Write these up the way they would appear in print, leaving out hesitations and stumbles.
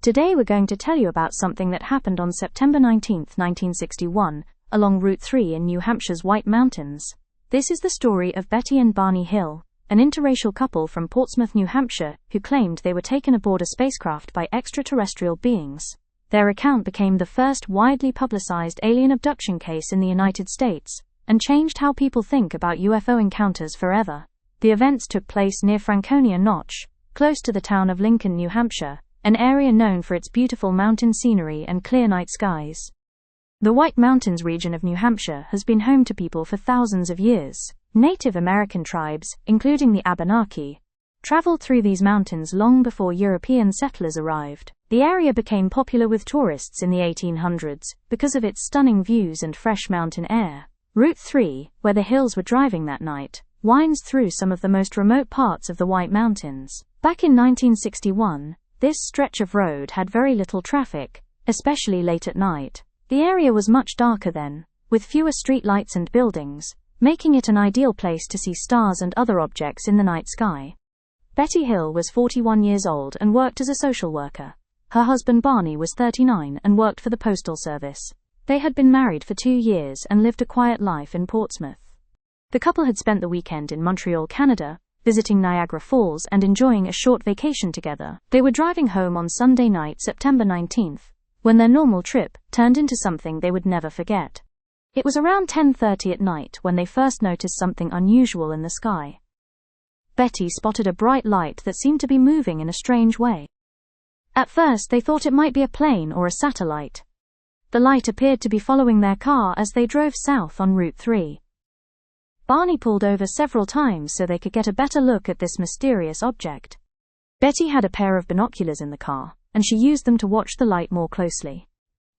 Today we're going to tell you about something that happened on September 19, 1961, along Route 3 in New Hampshire's White Mountains. This is the story of Betty and Barney Hill, an interracial couple from Portsmouth, New Hampshire, who claimed they were taken aboard a spacecraft by extraterrestrial beings. Their account became the first widely publicized alien abduction case in the United States, and changed how people think about UFO encounters forever. The events took place near Franconia Notch, close to the town of Lincoln, New Hampshire, an area known for its beautiful mountain scenery and clear night skies. The White Mountains region of New Hampshire has been home to people for thousands of years. Native American tribes, including the Abenaki, traveled through these mountains long before European settlers arrived. The area became popular with tourists in the 1800s because of its stunning views and fresh mountain air. Route 3, where the Hills were driving that night, winds through some of the most remote parts of the White Mountains. Back in 1961, this stretch of road had very little traffic, especially late at night. The area was much darker then, with fewer street lights and buildings, making it an ideal place to see stars and other objects in the night sky. Betty Hill was 41 years old and worked as a social worker. Her husband Barney was 39 and worked for the Postal Service. They had been married for 2 years and lived a quiet life in Portsmouth. The couple had spent the weekend in Montreal, Canada, visiting Niagara Falls and enjoying a short vacation together. They were driving home on Sunday night, September 19th, when their normal trip turned into something they would never forget. It was around 10:30 at night when they first noticed something unusual in the sky. Betty spotted a bright light that seemed to be moving in a strange way. At first they thought it might be a plane or a satellite. The light appeared to be following their car as they drove south on Route 3. Barney pulled over several times so they could get a better look at this mysterious object. Betty had a pair of binoculars in the car, and she used them to watch the light more closely.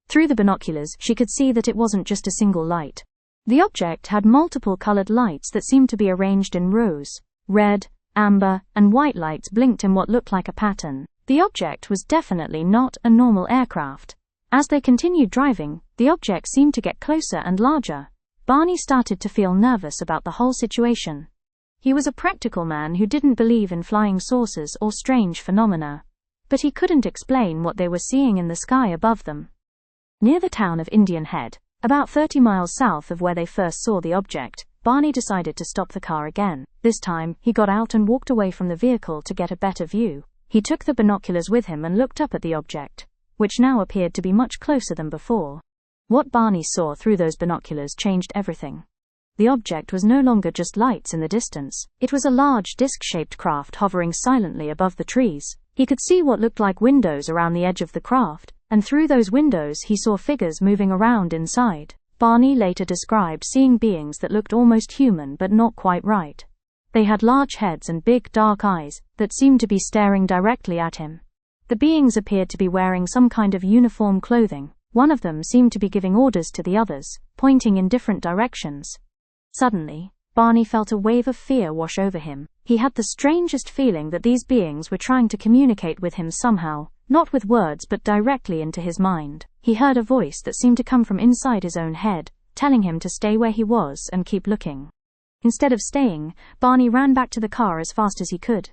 Through the binoculars, she could see that it wasn't just a single light. The object had multiple colored lights that seemed to be arranged in rows. Red, amber, and white lights blinked in what looked like a pattern. The object was definitely not a normal aircraft. As they continued driving, the object seemed to get closer and larger. Barney started to feel nervous about the whole situation. He was a practical man who didn't believe in flying saucers or strange phenomena, but he couldn't explain what they were seeing in the sky above them. Near the town of Indian Head, about 30 miles south of where they first saw the object, Barney decided to stop the car again. This time, he got out and walked away from the vehicle to get a better view. He took the binoculars with him and looked up at the object, which now appeared to be much closer than before. What Barney saw through those binoculars changed everything. The object was no longer just lights in the distance. It was a large disc-shaped craft hovering silently above the trees. He could see what looked like windows around the edge of the craft, and through those windows he saw figures moving around inside. Barney later described seeing beings that looked almost human but not quite right. They had large heads and big dark eyes that seemed to be staring directly at him. The beings appeared to be wearing some kind of uniform clothing. One of them seemed to be giving orders to the others, pointing in different directions. Suddenly, Barney felt a wave of fear wash over him. He had the strangest feeling that these beings were trying to communicate with him somehow, not with words but directly into his mind. He heard a voice that seemed to come from inside his own head, telling him to stay where he was and keep looking. Instead of staying, Barney ran back to the car as fast as he could.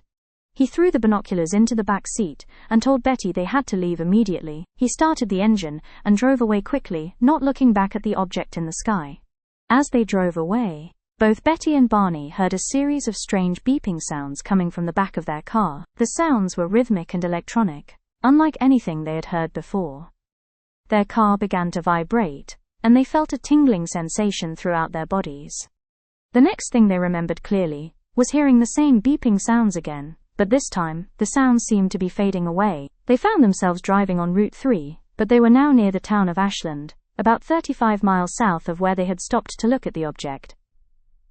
He threw the binoculars into the back seat and told Betty they had to leave immediately. He started the engine and drove away quickly, not looking back at the object in the sky. As they drove away, both Betty and Barney heard a series of strange beeping sounds coming from the back of their car. The sounds were rhythmic and electronic, unlike anything they had heard before. Their car began to vibrate, and they felt a tingling sensation throughout their bodies. The next thing they remembered clearly was hearing the same beeping sounds again. But this time, the sounds seemed to be fading away. They found themselves driving on Route 3, but they were now near the town of Ashland, about 35 miles south of where they had stopped to look at the object.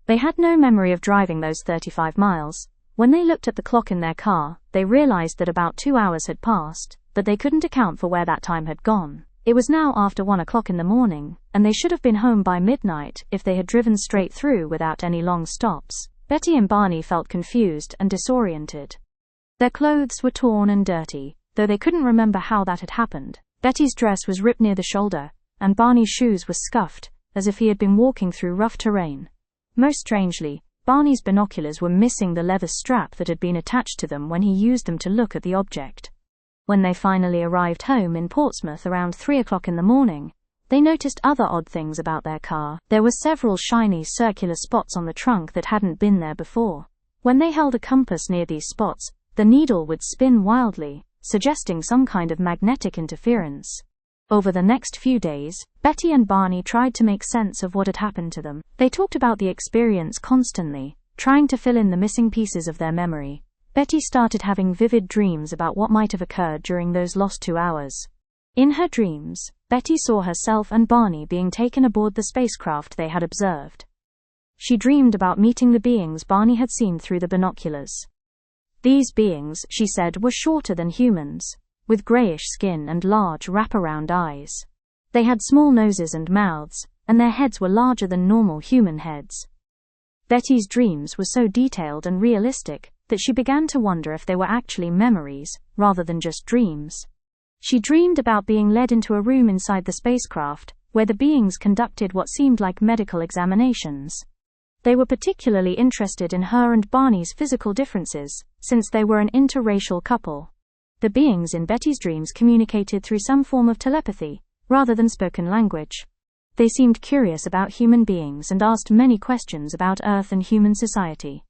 They had no memory of driving those 35 miles. When they looked at the clock in their car, they realized that about 2 hours had passed, but they couldn't account for where that time had gone. It was now after 1 o'clock in the morning, and they should have been home by midnight if they had driven straight through without any long stops. Betty and Barney felt confused and disoriented. Their clothes were torn and dirty, though they couldn't remember how that had happened. Betty's dress was ripped near the shoulder, and Barney's shoes were scuffed, as if he had been walking through rough terrain. Most strangely, Barney's binoculars were missing the leather strap that had been attached to them when he used them to look at the object. When they finally arrived home in Portsmouth around 3 o'clock in the morning, they noticed other odd things about their car. There were several shiny circular spots on the trunk that hadn't been there before. When they held a compass near these spots, the needle would spin wildly, suggesting some kind of magnetic interference. Over the next few days, Betty and Barney tried to make sense of what had happened to them. They talked about the experience constantly, trying to fill in the missing pieces of their memory. Betty started having vivid dreams about what might have occurred during those lost 2 hours. In her dreams, Betty saw herself and Barney being taken aboard the spacecraft they had observed. She dreamed about meeting the beings Barney had seen through the binoculars. These beings, she said, were shorter than humans, with grayish skin and large wraparound eyes. They had small noses and mouths, and their heads were larger than normal human heads. Betty's dreams were so detailed and realistic that she began to wonder if they were actually memories, rather than just dreams. She dreamed about being led into a room inside the spacecraft, where the beings conducted what seemed like medical examinations. They were particularly interested in her and Barney's physical differences, since they were an interracial couple. The beings in Betty's dreams communicated through some form of telepathy, rather than spoken language. They seemed curious about human beings and asked many questions about Earth and human society.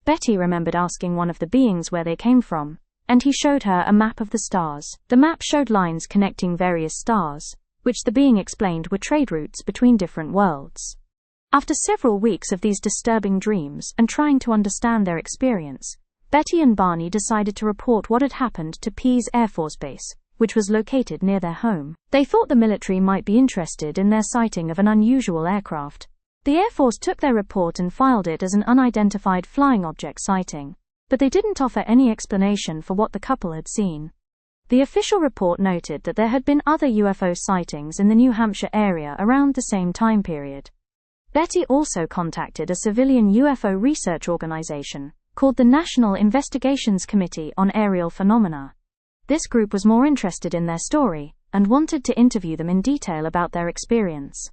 Betty remembered asking one of the beings where they came from, and he showed her a map of the stars. The map showed lines connecting various stars, which the being explained were trade routes between different worlds. After several weeks of these disturbing dreams and trying to understand their experience, Betty and Barney decided to report what had happened to Pease Air Force Base, which was located near their home. They thought the military might be interested in their sighting of an unusual aircraft. The Air Force took their report and filed it as an unidentified flying object sighting, but they didn't offer any explanation for what the couple had seen. The official report noted that there had been other UFO sightings in the New Hampshire area around the same time period. Betty also contacted a civilian UFO research organization called the National Investigations Committee on Aerial Phenomena. This group was more interested in their story and wanted to interview them in detail about their experience.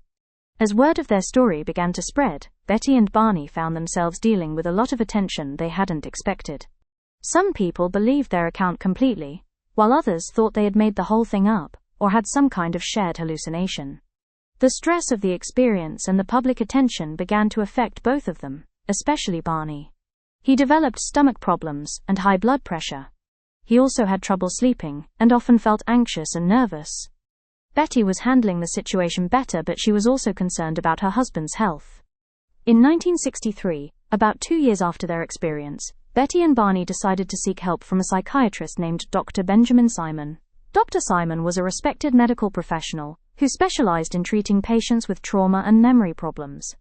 As word of their story began to spread, Betty and Barney found themselves dealing with a lot of attention they hadn't expected. Some people believed their account completely, while others thought they had made the whole thing up, or had some kind of shared hallucination. The stress of the experience and the public attention began to affect both of them, especially Barney. He developed stomach problems and high blood pressure. He also had trouble sleeping, and often felt anxious and nervous. Betty was handling the situation better, but she was also concerned about her husband's health. In 1963, about 2 years after their experience, Betty and Barney decided to seek help from a psychiatrist named Dr. Benjamin Simon. Dr. Simon was a respected medical professional who specialized in treating patients with trauma and memory problems.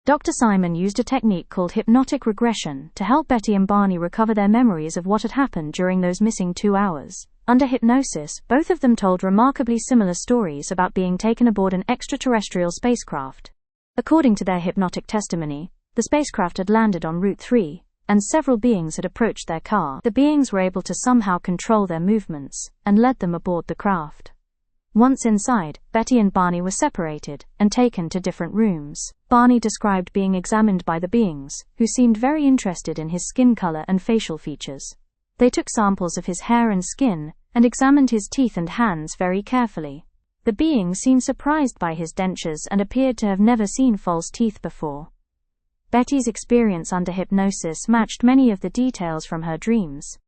Dr. Simon used a technique called hypnotic regression to help Betty and Barney recover their memories of what had happened during those missing 2 hours. Under hypnosis, both of them told remarkably similar stories about being taken aboard an extraterrestrial spacecraft. According to their hypnotic testimony, the spacecraft had landed on Route 3, and several beings had approached their car. The beings were able to somehow control their movements, and led them aboard the craft. Once inside, Betty and Barney were separated, and taken to different rooms. Barney described being examined by the beings, who seemed very interested in his skin color and facial features. They took samples of his hair and skin, and examined his teeth and hands very carefully. The being seemed surprised by his dentures and appeared to have never seen false teeth before. Betty's experience under hypnosis matched many of the details from her dreams.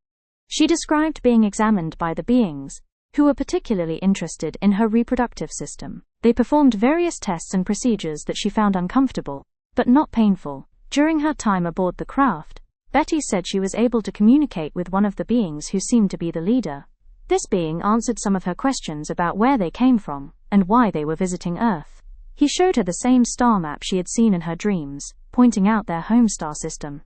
She described being examined by the beings, who were particularly interested in her reproductive system. They performed various tests and procedures that she found uncomfortable, but not painful. During her time aboard the craft, Betty said she was able to communicate with one of the beings who seemed to be the leader. This being answered some of her questions about where they came from, and why they were visiting Earth. He showed her the same star map she had seen in her dreams, pointing out their home star system.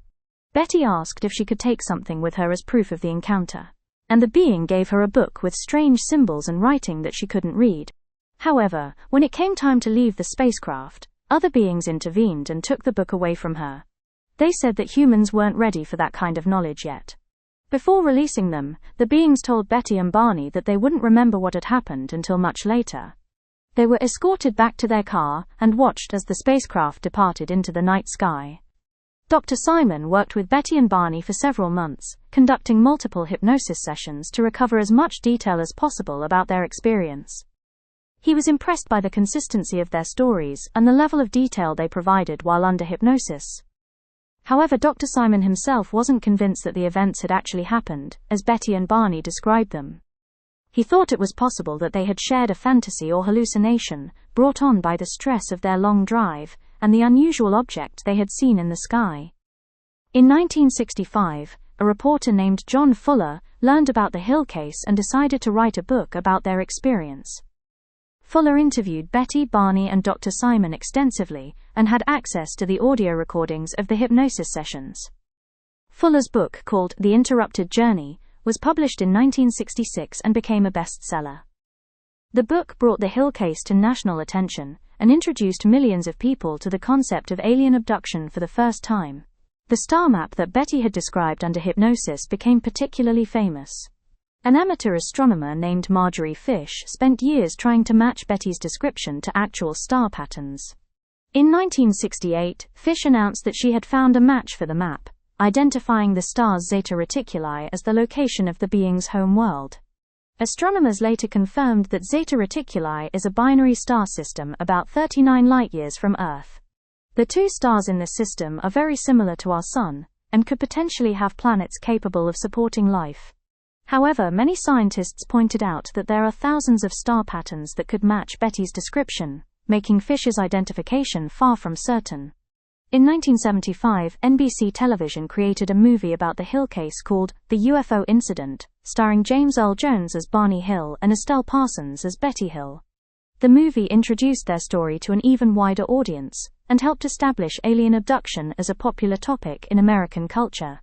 Betty asked if she could take something with her as proof of the encounter, and the being gave her a book with strange symbols and writing that she couldn't read. However, when it came time to leave the spacecraft, other beings intervened and took the book away from her. They said that humans weren't ready for that kind of knowledge yet. Before releasing them, the beings told Betty and Barney that they wouldn't remember what had happened until much later. They were escorted back to their car and watched as the spacecraft departed into the night sky. Dr. Simon worked with Betty and Barney for several months, conducting multiple hypnosis sessions to recover as much detail as possible about their experience. He was impressed by the consistency of their stories and the level of detail they provided while under hypnosis. However, Dr. Simon himself wasn't convinced that the events had actually happened, as Betty and Barney described them. He thought it was possible that they had shared a fantasy or hallucination, brought on by the stress of their long drive, and the unusual object they had seen in the sky. In 1965, a reporter named John Fuller learned about the Hill case and decided to write a book about their experience. Fuller interviewed Betty, Barney, and Dr. Simon extensively, and had access to the audio recordings of the hypnosis sessions. Fuller's book, called The Interrupted Journey, was published in 1966 and became a bestseller. The book brought the Hill case to national attention and introduced millions of people to the concept of alien abduction for the first time. The star map that Betty had described under hypnosis became particularly famous. An amateur astronomer named Marjorie Fish spent years trying to match Betty's description to actual star patterns. In 1968, Fish announced that she had found a match for the map, identifying the star's Zeta Reticuli as the location of the being's home world. Astronomers later confirmed that Zeta Reticuli is a binary star system about 39 light-years from Earth. The two stars in this system are very similar to our Sun, and could potentially have planets capable of supporting life. However, many scientists pointed out that there are thousands of star patterns that could match Betty's description, making Fish's identification far from certain. In 1975, NBC Television created a movie about the Hill case called The UFO Incident, starring James Earl Jones as Barney Hill and Estelle Parsons as Betty Hill. The movie introduced their story to an even wider audience, and helped establish alien abduction as a popular topic in American culture.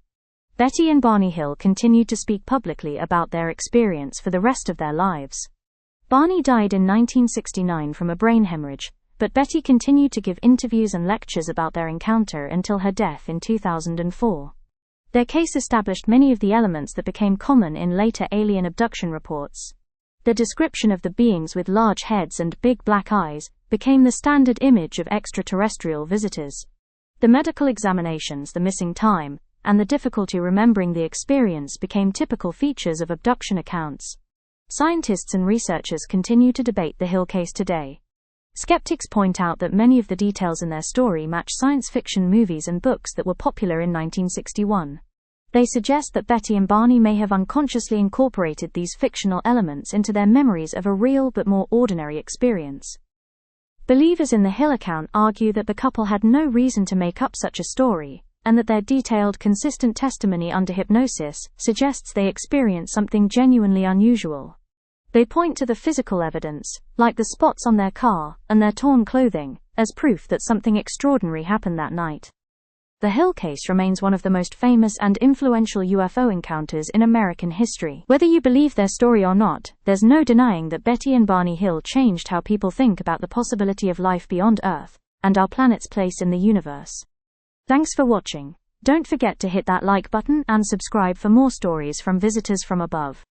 Betty and Barney Hill continued to speak publicly about their experience for the rest of their lives. Barney died in 1969 from a brain hemorrhage, but Betty continued to give interviews and lectures about their encounter until her death in 2004. Their case established many of the elements that became common in later alien abduction reports. The description of the beings with large heads and big black eyes became the standard image of extraterrestrial visitors. The medical examinations, the missing time, and the difficulty remembering the experience became typical features of abduction accounts. Scientists and researchers continue to debate the Hill case today. Skeptics point out that many of the details in their story match science fiction movies and books that were popular in 1961. They suggest that Betty and Barney may have unconsciously incorporated these fictional elements into their memories of a real but more ordinary experience. Believers in the Hill account argue that the couple had no reason to make up such a story, and that their detailed, consistent testimony under hypnosis suggests they experienced something genuinely unusual. They point to the physical evidence, like the spots on their car and their torn clothing, as proof that something extraordinary happened that night. The Hill case remains one of the most famous and influential UFO encounters in American history. Whether you believe their story or not, there's no denying that Betty and Barney Hill changed how people think about the possibility of life beyond Earth, and our planet's place in the universe. Thanks for watching. Don't forget to hit that like button and subscribe for more stories from visitors from above.